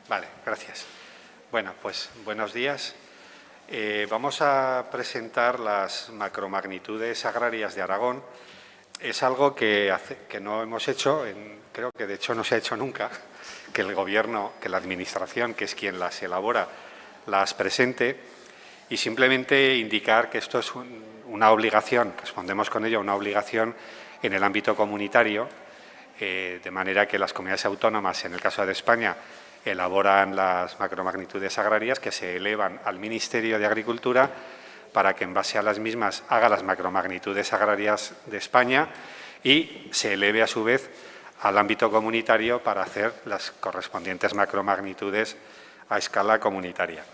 Vale, gracias. Bueno, pues buenos días. Vamos a presentar las macromagnitudes agrarias de Aragón. Es algo que no hemos hecho, creo que de hecho no se ha hecho nunca, que el Gobierno, que la Administración, que es quien las elabora, las presente, y simplemente indicar que esto es una obligación, respondemos con ello a una obligación en el ámbito comunitario, de manera que las comunidades autónomas, en el caso de España, elaboran las macromagnitudes agrarias que se elevan al Ministerio de Agricultura para que en base a las mismas haga las macromagnitudes agrarias de España y se eleve a su vez al ámbito comunitario para hacer las correspondientes macromagnitudes a escala comunitaria.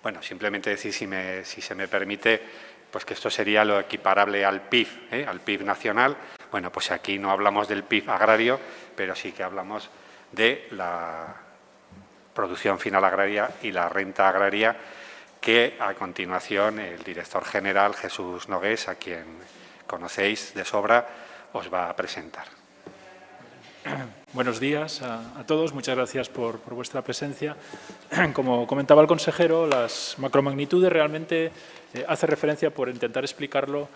Bueno, simplemente decir, si se me permite, pues que esto sería lo equiparable al PIB, al PIB nacional. Bueno, pues aquí no hablamos del PIB agrario, pero sí que hablamos de la producción final agraria y la renta agraria, que a continuación el director general Jesús Nogués, a quien conocéis de sobra, os va a presentar. Buenos días a todos. Muchas gracias por vuestra presencia. Como comentaba el consejero, las macromagnitudes realmente hace referencia, por intentar explicarlo,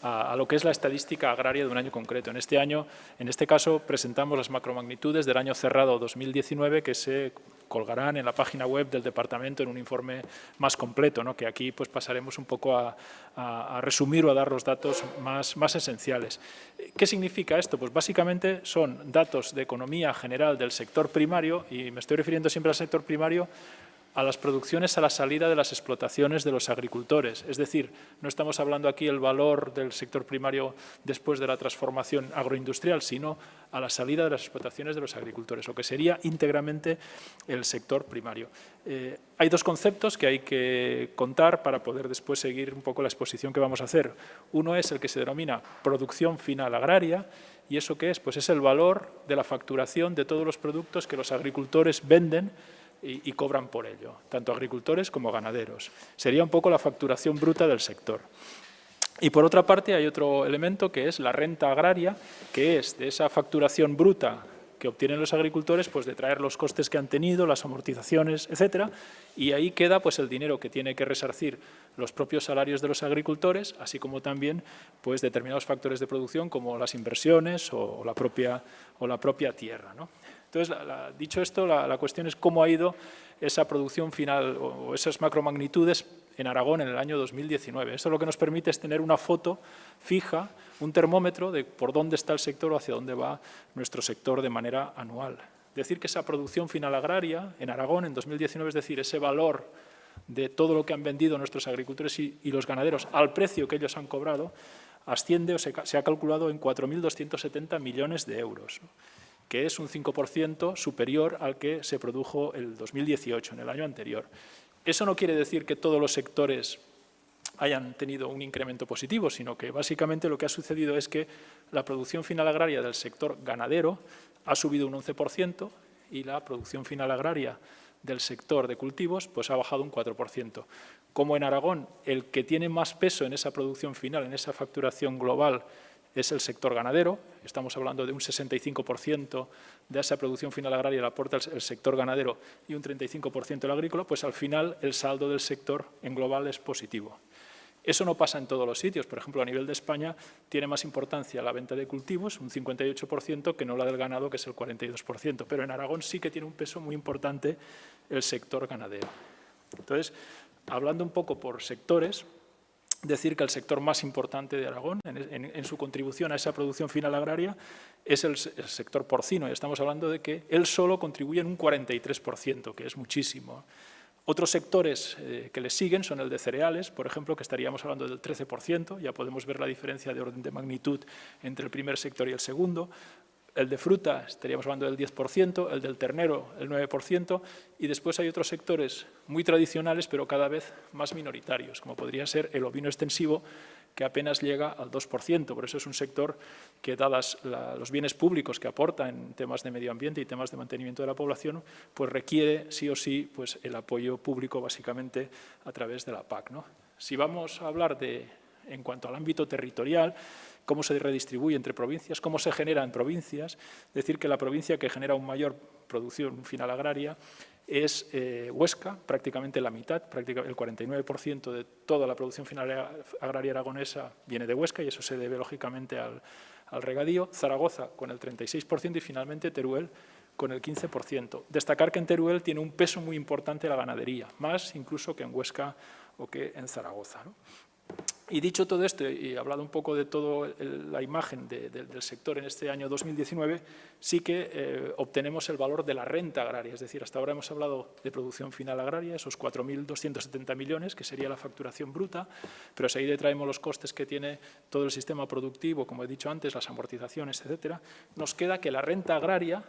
a lo que es la estadística agraria de un año concreto. En este caso, presentamos las macromagnitudes del año cerrado 2019 que se colgarán en la página web del Departamento en un informe más completo, ¿no? Que aquí pues pasaremos un poco a resumir o a dar los datos más esenciales. ¿Qué significa esto? Pues básicamente son datos de economía general del sector primario, y me estoy refiriendo siempre al sector primario, a las producciones a la salida de las explotaciones de los agricultores. Es decir, no estamos hablando aquí del valor del sector primario después de la transformación agroindustrial, sino a la salida de las explotaciones de los agricultores, lo que sería íntegramente el sector primario. Hay dos conceptos que hay que contar para poder después seguir un poco la exposición que vamos a hacer. Uno es el que se denomina producción final agraria. ¿Y eso qué es? Pues es el valor de la facturación de todos los productos que los agricultores venden y cobran por ello, tanto agricultores como ganaderos. Sería un poco la facturación bruta del sector. Y por otra parte hay otro elemento que es la renta agraria, que es de esa facturación bruta que obtienen los agricultores, pues de traer los costes que han tenido, las amortizaciones, etcétera, y ahí queda pues el dinero que tiene que resarcir los propios salarios de los agricultores, así como también pues determinados factores de producción como las inversiones o la propia tierra, ¿no? Entonces, dicho esto, la cuestión es cómo ha ido esa producción final o esas macromagnitudes en Aragón en el año 2019. Esto lo que nos permite es tener una foto fija, un termómetro de por dónde está el sector o hacia dónde va nuestro sector de manera anual. Decir que esa producción final agraria en Aragón en 2019, es decir, ese valor de todo lo que han vendido nuestros agricultores y los ganaderos al precio que ellos han cobrado, asciende o se ha calculado en 4.270 millones de euros, ¿no? Que es un 5% superior al que se produjo el 2018, en el año anterior. Eso no quiere decir que todos los sectores hayan tenido un incremento positivo, sino que básicamente lo que ha sucedido es que la producción final agraria del sector ganadero ha subido un 11% y la producción final agraria del sector de cultivos pues ha bajado un 4%. Como en Aragón el que tiene más peso en esa producción final, en esa facturación global, es el sector ganadero, estamos hablando de un 65% de esa producción final agraria la aporta el sector ganadero y un 35% el agrícola, pues al final el saldo del sector en global es positivo. Eso no pasa en todos los sitios. Por ejemplo, a nivel de España tiene más importancia la venta de cultivos, un 58%, que no la del ganado, que es el 42%. Pero en Aragón sí que tiene un peso muy importante el sector ganadero. Entonces, hablando un poco por sectores, decir que el sector más importante de Aragón en su contribución a esa producción final agraria es el sector porcino, y estamos hablando de que él solo contribuye en un 43%, que es muchísimo. Otros sectores que le siguen son el de cereales, por ejemplo, que estaríamos hablando del 13%, ya podemos ver la diferencia de orden de magnitud entre el primer sector y el segundo. El de fruta estaríamos hablando del 10%, el del ternero el 9%, y después hay otros sectores muy tradicionales pero cada vez más minoritarios, como podría ser el ovino extensivo, que apenas llega al 2%. Por eso es un sector que, dadas los bienes públicos que aporta en temas de medio ambiente y temas de mantenimiento de la población, pues requiere sí o sí pues, el apoyo público básicamente a través de la PAC, ¿no? Si vamos a hablar en cuanto al ámbito territorial, cómo se redistribuye entre provincias, cómo se genera en provincias, decir que la provincia que genera una mayor producción final agraria es Huesca, prácticamente la mitad, el 49% de toda la producción final agraria aragonesa viene de Huesca y eso se debe lógicamente al regadío. Zaragoza con el 36% y finalmente Teruel con el 15%. Destacar que en Teruel tiene un peso muy importante la ganadería, más incluso que en Huesca o que en Zaragoza, ¿no? Y dicho todo esto, y hablado un poco de toda la imagen del sector en este año 2019, sí que obtenemos el valor de la renta agraria. Es decir, hasta ahora hemos hablado de producción final agraria, esos 4.270 millones, que sería la facturación bruta, pero si ahí le traemos los costes que tiene todo el sistema productivo, como he dicho antes, las amortizaciones, etcétera, nos queda que la renta agraria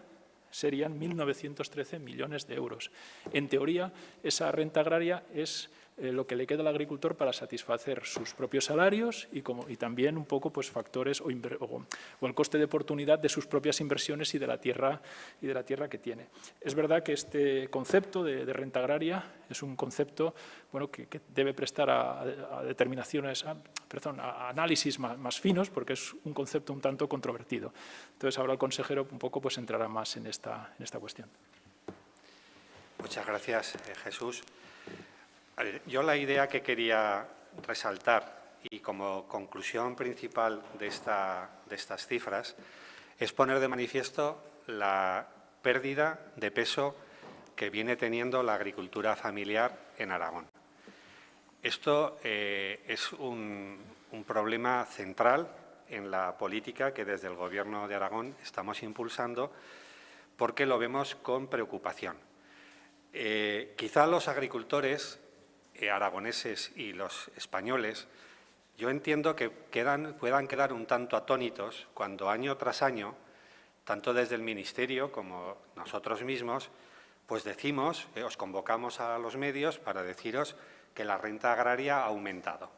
serían 1.913 millones de euros. En teoría, esa renta agraria es lo que le queda al agricultor para satisfacer sus propios salarios y también un poco pues, factores o el coste de oportunidad de sus propias inversiones y de la tierra que tiene. Es verdad que este concepto de renta agraria es un concepto bueno, que debe prestar a determinaciones, a análisis más finos, porque es un concepto un tanto controvertido. Entonces, ahora el consejero un poco pues, entrará más en esta cuestión. Muchas gracias, Jesús. Yo la idea que quería resaltar y como conclusión principal de estas cifras es poner de manifiesto la pérdida de peso que viene teniendo la agricultura familiar en Aragón. Esto es un problema central en la política que desde el Gobierno de Aragón estamos impulsando porque lo vemos con preocupación. Quizá los agricultores aragoneses y los españoles, yo entiendo que puedan quedar un tanto atónitos cuando año tras año, tanto desde el Ministerio como nosotros mismos, pues decimos, os convocamos a los medios para deciros que la renta agraria ha aumentado.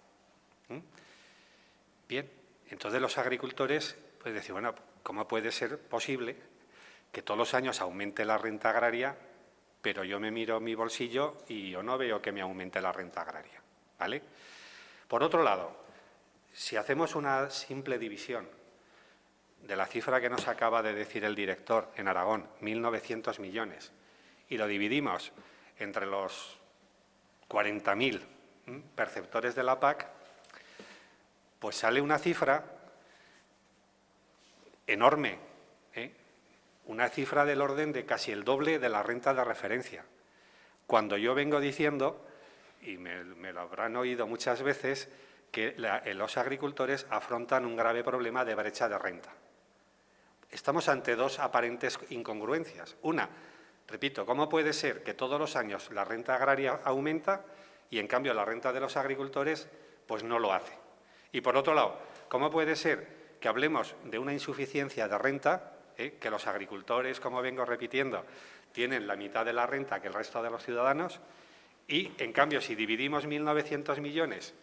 Bien, entonces los agricultores pues decir, bueno, ¿cómo puede ser posible que todos los años aumente la renta agraria, pero yo me miro mi bolsillo y yo no veo que me aumente la renta agraria, ¿vale? Por otro lado, si hacemos una simple división de la cifra que nos acaba de decir el director en Aragón, 1.900 millones, y lo dividimos entre los 40.000 perceptores de la PAC, pues sale una cifra enorme, una cifra del orden de casi el doble de la renta de referencia. Cuando yo vengo diciendo, y me lo habrán oído muchas veces, que los agricultores afrontan un grave problema de brecha de renta. Estamos ante dos aparentes incongruencias. Una, repito, ¿cómo puede ser que todos los años la renta agraria aumenta y, en cambio, la renta de los agricultores pues no lo hace? Y, por otro lado, ¿cómo puede ser que hablemos de una insuficiencia de renta, que los agricultores, como vengo repitiendo, tienen la mitad de la renta que el resto de los ciudadanos y, en cambio, si dividimos 1.900 millones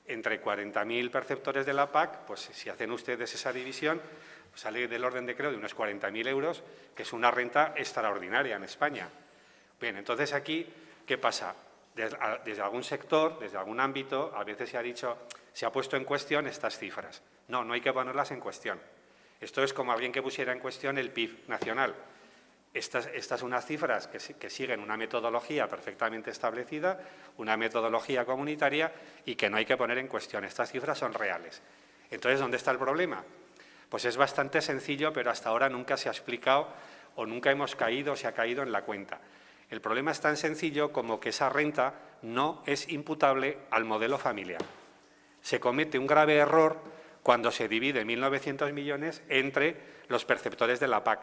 entre 40.000 perceptores de la PAC, pues si hacen ustedes esa división, sale del orden de, creo, de unos 40.000 euros, que es una renta extraordinaria en España. Bien, entonces aquí, ¿qué pasa? Desde algún sector, desde algún ámbito, a veces se ha puesto en cuestión estas cifras. No, no hay que ponerlas en cuestión. Esto es como alguien que pusiera en cuestión el PIB nacional. Estas son unas cifras que siguen una metodología perfectamente establecida, una metodología comunitaria y que no hay que poner en cuestión. Estas cifras son reales. Entonces, ¿dónde está el problema? Pues es bastante sencillo, pero hasta ahora nunca se ha explicado o nunca hemos caído o se ha caído en la cuenta. El problema es tan sencillo como que esa renta no es imputable al modelo familiar. Se comete un grave error cuando se divide 1.900 millones entre los perceptores de la PAC,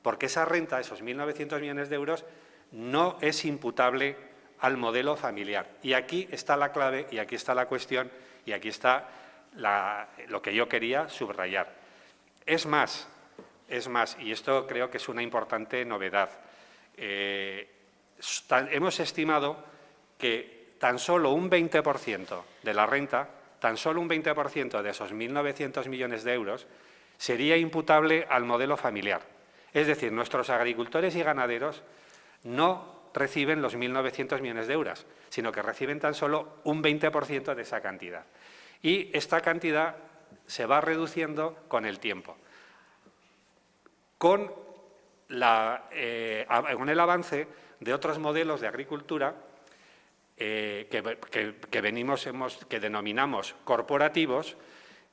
porque esa renta, esos 1.900 millones de euros, no es imputable al modelo familiar. Y aquí está la clave, y aquí está la cuestión, y aquí está lo que yo quería subrayar. Es más, y esto creo que es una importante novedad, hemos estimado que tan solo un 20% de la renta, tan solo un 20% de esos 1.900 millones de euros sería imputable al modelo familiar. Es decir, nuestros agricultores y ganaderos no reciben los 1.900 millones de euros, sino que reciben tan solo un 20% de esa cantidad. Y esta cantidad se va reduciendo con el tiempo, con con el avance de otros modelos de agricultura que denominamos corporativos,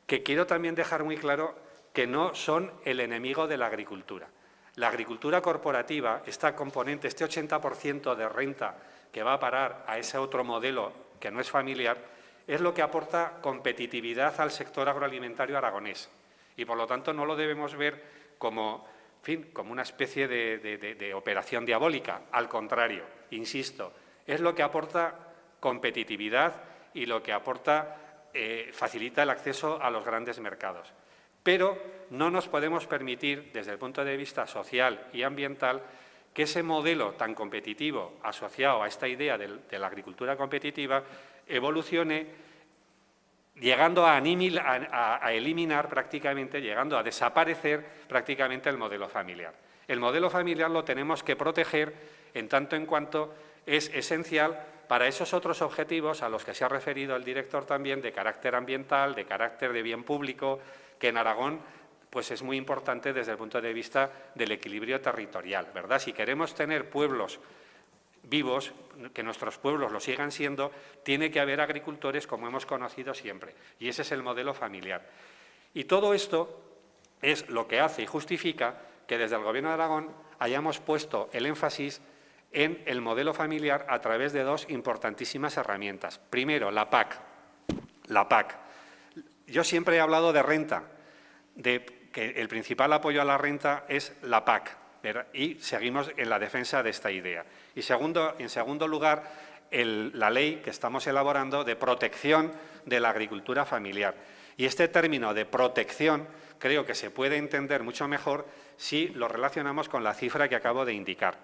que quiero también dejar muy claro que no son el enemigo de la agricultura. La agricultura corporativa, este componente, este 80% de renta que va a parar a ese otro modelo que no es familiar, es lo que aporta competitividad al sector agroalimentario aragonés. Y, por lo tanto, no lo debemos ver como, en fin, como una especie de operación diabólica. Al contrario, insisto, es lo que aporta competitividad y lo que aporta, facilita el acceso a los grandes mercados. Pero no nos podemos permitir, desde el punto de vista social y ambiental, que ese modelo tan competitivo asociado a esta idea de la agricultura competitiva evolucione llegando a eliminar prácticamente, llegando a desaparecer prácticamente el modelo familiar. El modelo familiar lo tenemos que proteger en tanto en cuanto es esencial para esos otros objetivos a los que se ha referido el director también, de carácter ambiental, de carácter de bien público, que en Aragón pues es muy importante desde el punto de vista del equilibrio territorial, ¿verdad? Si queremos tener pueblos vivos, que nuestros pueblos lo sigan siendo, tiene que haber agricultores como hemos conocido siempre, y ese es el modelo familiar. Y todo esto es lo que hace y justifica que desde el Gobierno de Aragón hayamos puesto el énfasis en el modelo familiar a través de dos importantísimas herramientas. Primero, la PAC. La PAC. Yo siempre he hablado de renta, de que el principal apoyo a la renta es la PAC, ¿verdad? Y seguimos en la defensa de esta idea. Y en segundo lugar, la ley que estamos elaborando de protección de la agricultura familiar. Y este término de protección creo que se puede entender mucho mejor si lo relacionamos con la cifra que acabo de indicar.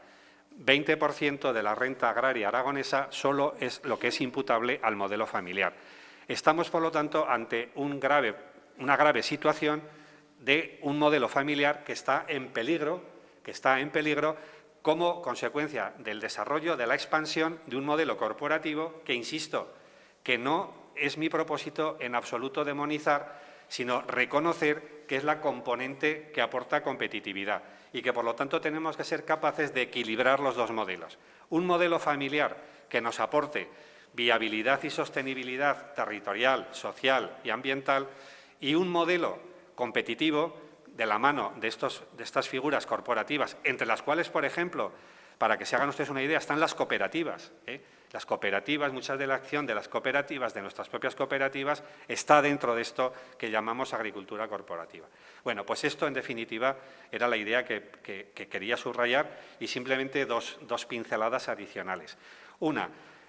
20% de la renta agraria aragonesa solo es lo que es imputable al modelo familiar. Estamos, por lo tanto, ante una grave situación de un modelo familiar que está en peligro como consecuencia del desarrollo, de la expansión de un modelo corporativo que, insisto, que no es mi propósito en absoluto demonizar, sino reconocer que es la componente que aporta competitividad y que, por lo tanto, tenemos que ser capaces de equilibrar los dos modelos. Un modelo familiar que nos aporte viabilidad y sostenibilidad territorial, social y ambiental, y un modelo competitivo de la mano de estas figuras corporativas, entre las cuales, por ejemplo, para que se hagan ustedes una idea, están las cooperativas. Las cooperativas, mucha de la acción de las cooperativas, de nuestras propias cooperativas, está dentro de esto que llamamos agricultura corporativa. Bueno, pues esto, en definitiva, era la idea que quería subrayar y simplemente dos pinceladas adicionales. Una,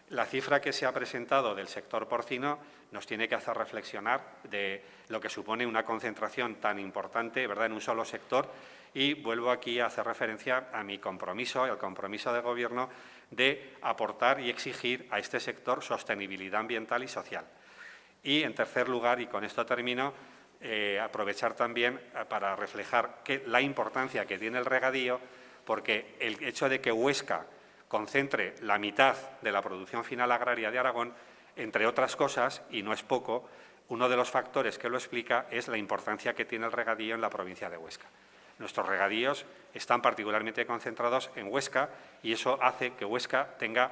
la cifra que se ha presentado del sector porcino nos tiene que hacer reflexionar de lo que supone una concentración tan importante, ¿verdad?, en un solo sector, y vuelvo aquí a hacer referencia a mi compromiso, al compromiso del Gobierno de aportar y exigir a este sector sostenibilidad ambiental y social. Y, en tercer lugar, y con esto termino, aprovechar también para reflejar la importancia que tiene el regadío, porque el hecho de que Huesca concentre la mitad de la producción final agraria de Aragón, entre otras cosas, y no es poco, uno de los factores que lo explica es la importancia que tiene el regadío en la provincia de Huesca. Nuestros regadíos están particularmente concentrados en Huesca y eso hace que Huesca tenga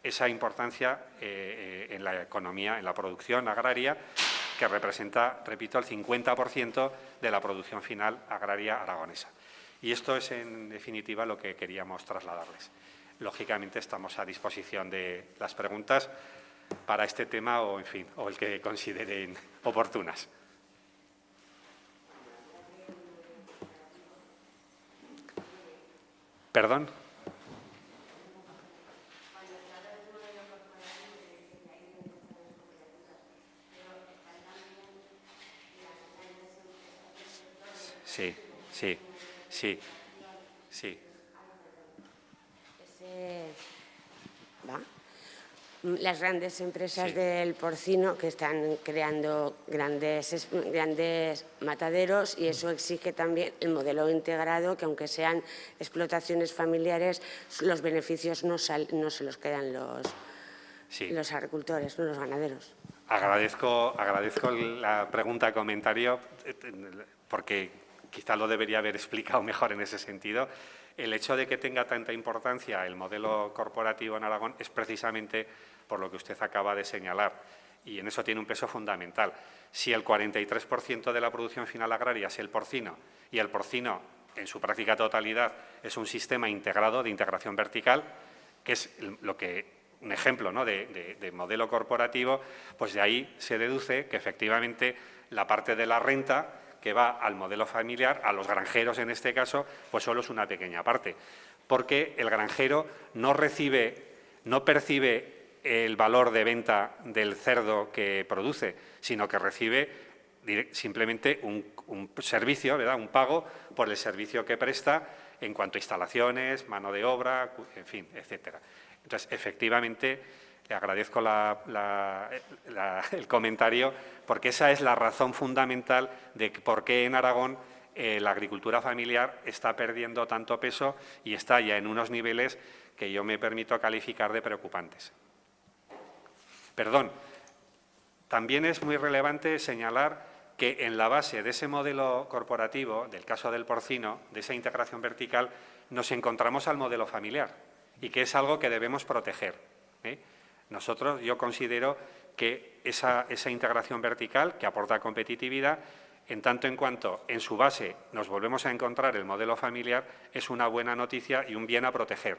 esa importancia en la economía, en la producción agraria, que representa, repito, el 50% de la producción final agraria aragonesa. Y esto es, en definitiva, lo que queríamos trasladarles. Lógicamente, estamos a disposición de las preguntas para este tema o, en fin, o el que consideren oportunas. ¿Perdón? Sí, sí, sí, sí. Las grandes empresas del porcino que están creando grandes mataderos y eso exige también el modelo integrado, que aunque sean explotaciones familiares, los beneficios no se los quedan los agricultores, no los ganaderos. Agradezco la pregunta, comentario, porque quizá lo debería haber explicado mejor en ese sentido. El hecho de que tenga tanta importancia el modelo corporativo en Aragón es precisamente por lo que usted acaba de señalar, y en eso tiene un peso fundamental. Si el 43% de la producción final agraria es el porcino, y el porcino, en su práctica totalidad, es un sistema integrado de integración vertical, que es un ejemplo, ¿no?, de modelo corporativo, pues de ahí se deduce que efectivamente la parte de la renta que va al modelo familiar, a los granjeros en este caso, pues solo es una pequeña parte, porque el granjero no percibe el valor de venta del cerdo que produce, sino que recibe simplemente un servicio, ¿verdad?, un pago por el servicio que presta en cuanto a instalaciones, mano de obra, en fin, etcétera. Entonces, efectivamente, le agradezco el comentario, porque esa es la razón fundamental de por qué en Aragón la agricultura familiar está perdiendo tanto peso y está ya en unos niveles que yo me permito calificar de preocupantes. Perdón, también es muy relevante señalar que en la base de ese modelo corporativo, del caso del porcino, de esa integración vertical, nos encontramos al modelo familiar y que es algo que debemos proteger, ¿eh? Yo considero que esa integración vertical, que aporta competitividad, en tanto en cuanto en su base nos volvemos a encontrar el modelo familiar, es una buena noticia y un bien a proteger.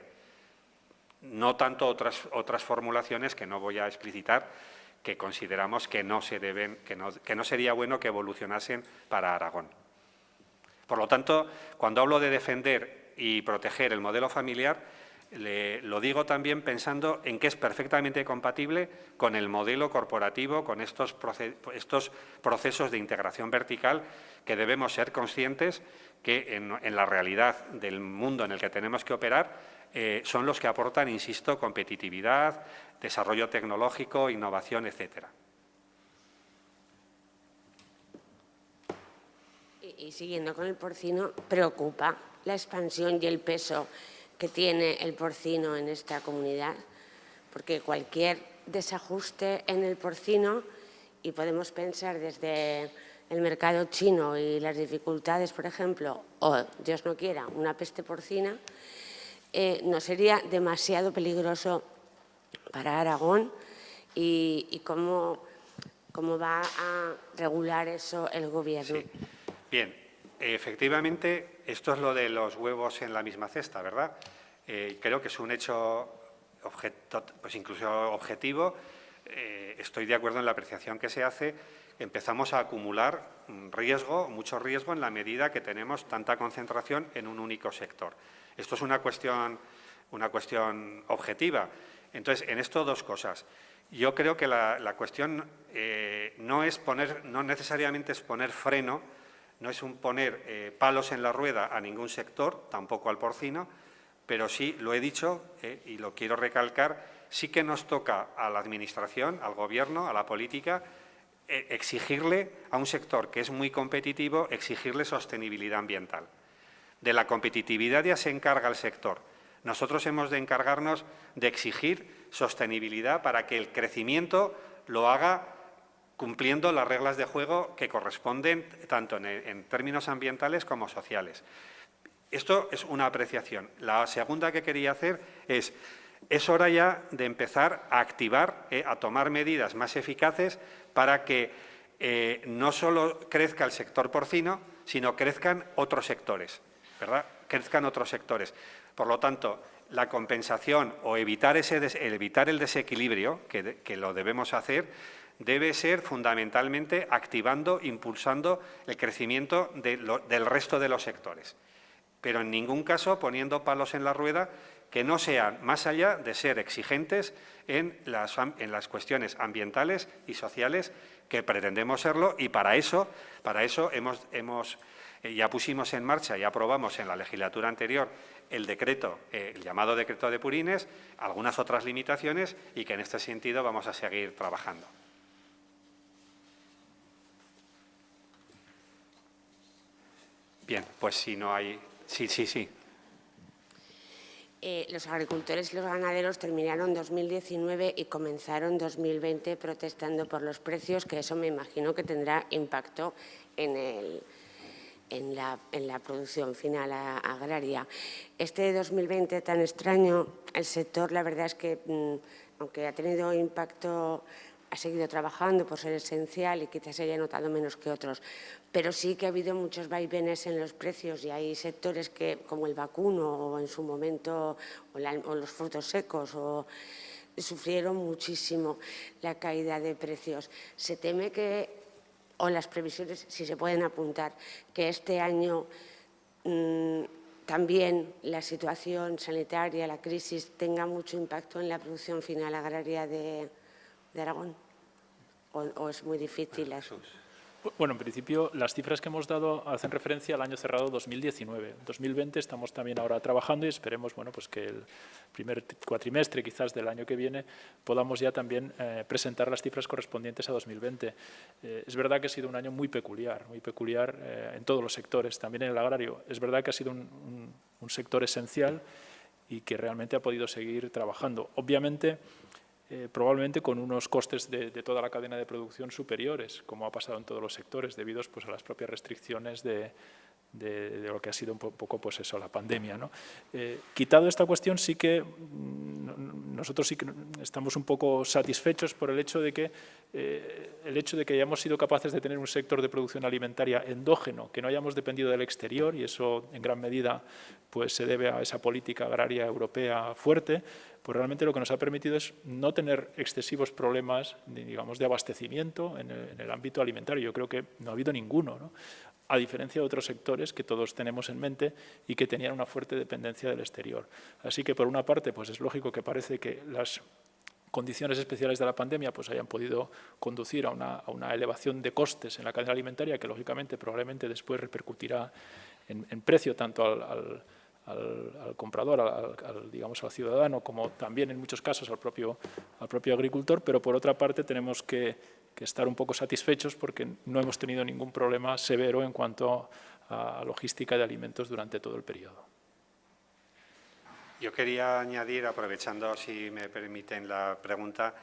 No tanto otras formulaciones que no voy a explicitar, que consideramos que no sería bueno que evolucionasen para Aragón. Por lo tanto, cuando hablo de defender y proteger el modelo familiar, lo digo también pensando en que es perfectamente compatible con el modelo corporativo, con estos procesos de integración vertical, que debemos ser conscientes que en la realidad del mundo en el que tenemos que operar son los que aportan, insisto, competitividad, desarrollo tecnológico, innovación, etcétera. Y siguiendo con el porcino, preocupa la expansión y el peso que tiene el porcino en esta comunidad, porque cualquier desajuste en el porcino, y podemos pensar desde el mercado chino y las dificultades, por ejemplo, o, Dios no quiera, una peste porcina, no sería demasiado peligroso para Aragón, y cómo va a regular eso el Gobierno. Sí. Bien, efectivamente, esto es lo de los huevos en la misma cesta, ¿verdad? Creo que es un hecho pues incluso objetivo. Estoy de acuerdo en la apreciación que se hace. Empezamos a acumular mucho riesgo en la medida que tenemos tanta concentración en un único sector. Esto es una cuestión objetiva. Entonces, en esto dos cosas. Yo creo que la cuestión no necesariamente es poner freno, no es poner palos en la rueda a ningún sector, tampoco al porcino, pero sí, lo he dicho y lo quiero recalcar, sí que nos toca a la Administración, al Gobierno, a la política, exigirle a un sector que es muy competitivo, exigirle sostenibilidad ambiental. De la competitividad ya se encarga el sector. Nosotros hemos de encargarnos de exigir sostenibilidad para que el crecimiento lo haga cumpliendo las reglas de juego que corresponden tanto en términos ambientales como sociales. Esto es una apreciación. La segunda que quería hacer es hora ya de empezar a activar, a tomar medidas más eficaces para que no solo crezca el sector porcino, sino crezcan otros sectores, ¿verdad? Crezcan otros sectores. Por lo tanto, la compensación o evitar el desequilibrio, que lo debemos hacer, debe ser fundamentalmente activando, impulsando el crecimiento del resto de los sectores, pero en ningún caso poniendo palos en la rueda que no sean más allá de ser exigentes en las cuestiones ambientales y sociales que pretendemos serlo, y para eso ya pusimos en marcha y aprobamos en la legislatura anterior el llamado decreto de purines, algunas otras limitaciones, y que en este sentido vamos a seguir trabajando. Bien, pues si no hay… Sí. Los agricultores y los ganaderos terminaron 2019 y comenzaron 2020 protestando por los precios, que eso me imagino que tendrá impacto en en la producción final agraria. Este 2020 tan extraño, el sector, la verdad es que, aunque ha tenido impacto, ha seguido trabajando por ser esencial y quizás se haya notado menos que otros, pero sí que ha habido muchos vaivenes en los precios y hay sectores que, como el vacuno o en su momento o los frutos secos, sufrieron muchísimo la caída de precios. Se teme que, o las previsiones, si se pueden apuntar, que este año también la situación sanitaria, la crisis, tenga mucho impacto en la producción final agraria de Aragón, o es muy difícil. Bueno, en principio, las cifras que hemos dado hacen referencia al año cerrado 2019. En 2020 estamos también ahora trabajando y esperemos pues que el primer cuatrimestre quizás del año que viene podamos ya también presentar las cifras correspondientes a 2020. Es verdad que ha sido un año muy peculiar en todos los sectores, también en el agrario. Es verdad que ha sido un sector esencial y que realmente ha podido seguir trabajando. Obviamente, probablemente con unos costes de toda la cadena de producción superiores, como ha pasado en todos los sectores, debido pues, a las propias restricciones de lo que ha sido un poco pues eso, la pandemia, ¿no? Quitado esta cuestión, sí que nosotros sí que estamos un poco satisfechos por el hecho de que hayamos sido capaces de tener un sector de producción alimentaria endógeno, que no hayamos dependido del exterior, y eso en gran medida pues, se debe a esa política agraria europea fuerte. Pues realmente lo que nos ha permitido es no tener excesivos problemas, digamos, de abastecimiento en el ámbito alimentario. Yo creo que no ha habido ninguno, ¿no? A diferencia de otros sectores que todos tenemos en mente y que tenían una fuerte dependencia del exterior. Así que, por una parte, pues es lógico que parece que las condiciones especiales de la pandemia pues hayan podido conducir a una elevación de costes en la cadena alimentaria que, lógicamente, probablemente después repercutirá en precio tanto al comprador, digamos, al ciudadano, como también en muchos casos al propio agricultor, pero por otra parte tenemos que estar un poco satisfechos porque no hemos tenido ningún problema severo en cuanto a logística de alimentos durante todo el periodo. Yo quería añadir, aprovechando, si me permiten la pregunta,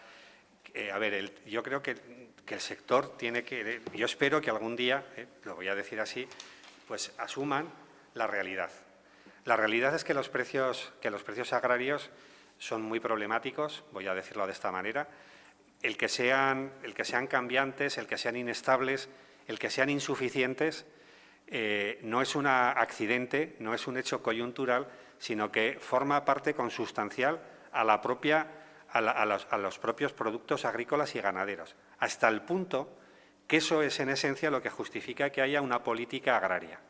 a ver, yo creo que el sector tiene que, yo espero que algún día, lo voy a decir así, pues asuman la realidad. La realidad es que los precios agrarios son muy problemáticos, voy a decirlo de esta manera. El que sean cambiantes, el que sean inestables, el que sean insuficientes, no es un accidente, no es un hecho coyuntural, sino que forma parte consustancial a los propios productos agrícolas y ganaderos, hasta el punto que eso es en esencia lo que justifica que haya una política agraria.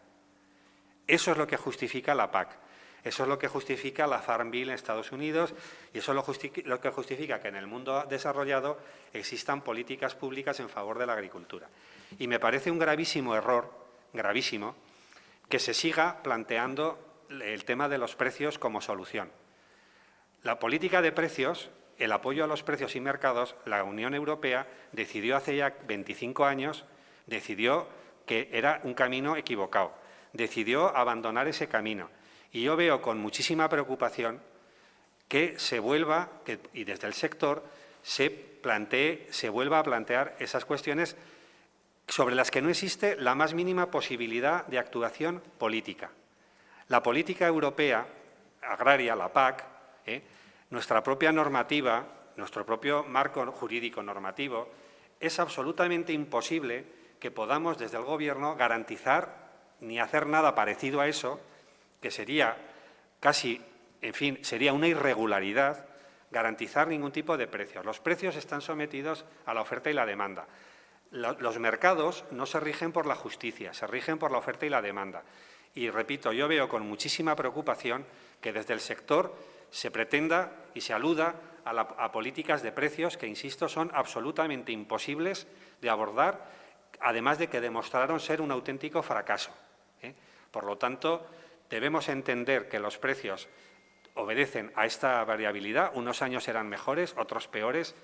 Eso es lo que justifica la PAC. Eso es lo que justifica la Farm Bill en Estados Unidos y eso es lo que justifica que en el mundo desarrollado existan políticas públicas en favor de la agricultura. Y me parece un gravísimo error, gravísimo, que se siga planteando el tema de los precios como solución. La política de precios, el apoyo a los precios y mercados, la Unión Europea decidió hace ya 25 años, decidió que era un camino equivocado, decidió abandonar ese camino. Y yo veo con muchísima preocupación que se vuelva, y desde el sector, se vuelva a plantear esas cuestiones sobre las que no existe la más mínima posibilidad de actuación política. La política europea agraria, la PAC, nuestra propia normativa, nuestro propio marco jurídico normativo, es absolutamente imposible que podamos desde el Gobierno garantizar ni hacer nada parecido a eso, que sería casi, en fin, sería una irregularidad, garantizar ningún tipo de precios. Los precios están sometidos a la oferta y la demanda. Los mercados no se rigen por la justicia, se rigen por la oferta y la demanda. Y, repito, yo veo con muchísima preocupación que desde el sector se pretenda y se aluda a políticas de precios que, insisto, son absolutamente imposibles de abordar, además de que demostraron ser un auténtico fracaso. Por lo tanto, debemos entender que los precios obedecen a esta variabilidad. Unos años serán mejores, otros peores,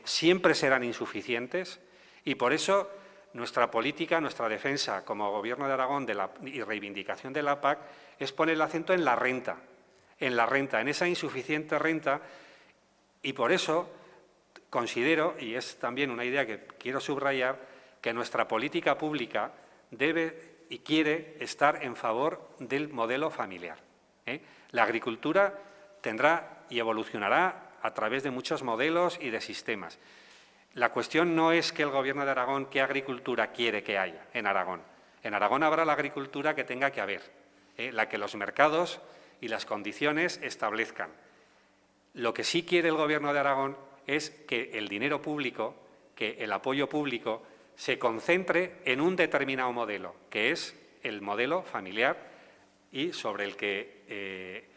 siempre serán insuficientes y por eso nuestra política, nuestra defensa como Gobierno de Aragón y reivindicación de la PAC es poner el acento en la renta, en esa insuficiente renta y por eso considero, y es también una idea que quiero subrayar, que nuestra política pública debe y quiere estar en favor del modelo familiar. La agricultura tendrá y evolucionará a través de muchos modelos y de sistemas. La cuestión no es que el Gobierno de Aragón, qué agricultura quiere que haya en Aragón. En Aragón habrá la agricultura que tenga que haber, la que los mercados y las condiciones establezcan. Lo que sí quiere el Gobierno de Aragón es que el dinero público, que el apoyo público, se concentre en un determinado modelo, que es el modelo familiar y sobre el que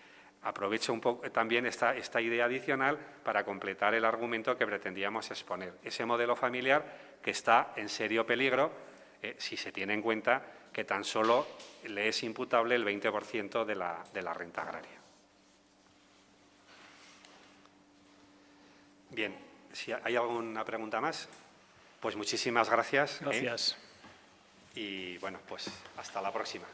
aprovecho un poco también esta idea adicional para completar el argumento que pretendíamos exponer. Ese modelo familiar que está en serio peligro si se tiene en cuenta que tan solo le es imputable el 20% de la renta agraria. Bien, si hay alguna pregunta más, pues muchísimas gracias. Gracias. Y bueno, pues hasta la próxima.